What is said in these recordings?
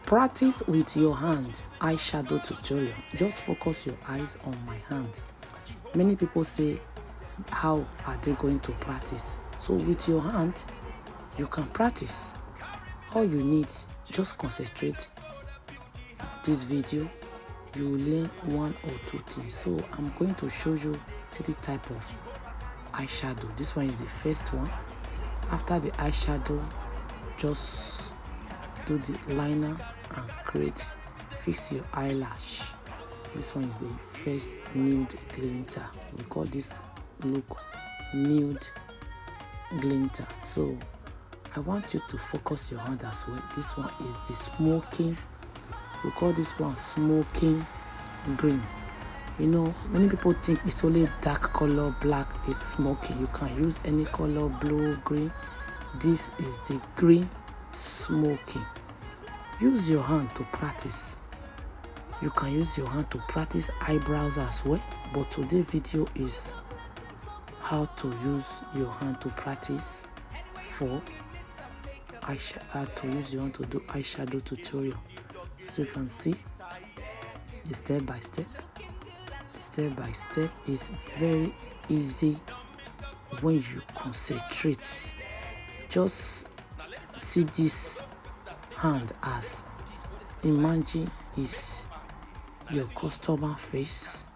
Practice with your hand eyeshadow tutorial. Just focus your eyes on my hand. Many people say, how are they going to practice? So with your hand, you can practice. All you need, just concentrate on this video. You will learn one or two things. So I'm going to show you 3 types of eyeshadow. This one is the first one. After the eyeshadow, just do the liner and fix your eyelash. This one is the first nude glinter. We call this look nude glinter. So I want you to focus your hand as well. This one is the smoking. We call this one smoking green. You know, many people think it's only dark color, black is smoking. You can use any color, blue, green. This is the green smoking. Use your hand to practice. You can use your hand to practice eyebrows as well. But today's video is how to use your hand to practice for eyeshadow. To use your hand to do eyeshadow tutorial. So you can see the step by step. The step by step is very easy when you concentrate. Just see this hand as imagine is your customer face.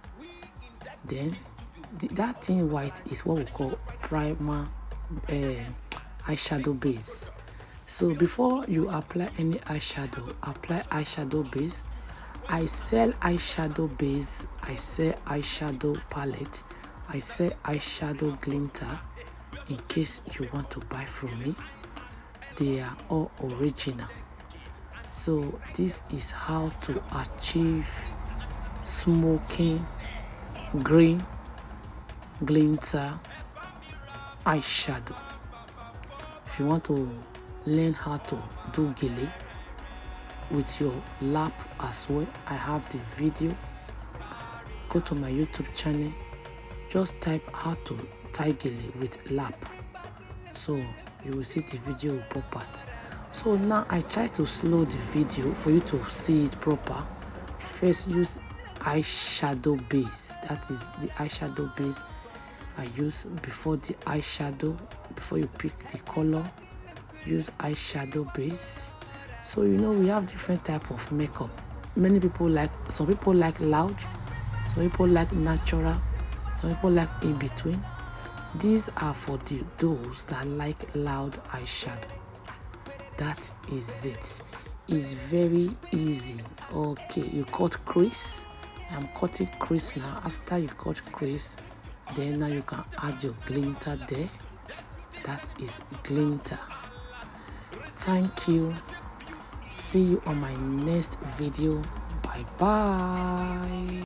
Then that thing white is what we call primer eyeshadow base. So before you apply any eyeshadow, apply eyeshadow base. I sell eyeshadow base, I sell eyeshadow palette, I sell eyeshadow glinter. In case you want to buy from me, they are all original. So this is how to achieve smoking green glinter eyeshadow. If you want to learn how to do gele with your lap as well, I have the video. Go to my YouTube channel, just type how to tie gele with lap, so you will see the video will pop out. So now I try to slow the video for you to see it proper. First, use eyeshadow base. That is the eyeshadow base I use before the eyeshadow. Before you pick the color, use eyeshadow base. So you know we have different type of makeup. Many people like, some people like loud, some people like natural, some people like in between. These are for those that like loud eyeshadow. That is it. It's very easy. Okay, you cut crease. I'm cutting crease now. After you cut crease, then now you can add your glinter there. That is glinter. Thank you. See you on my next video. Bye bye.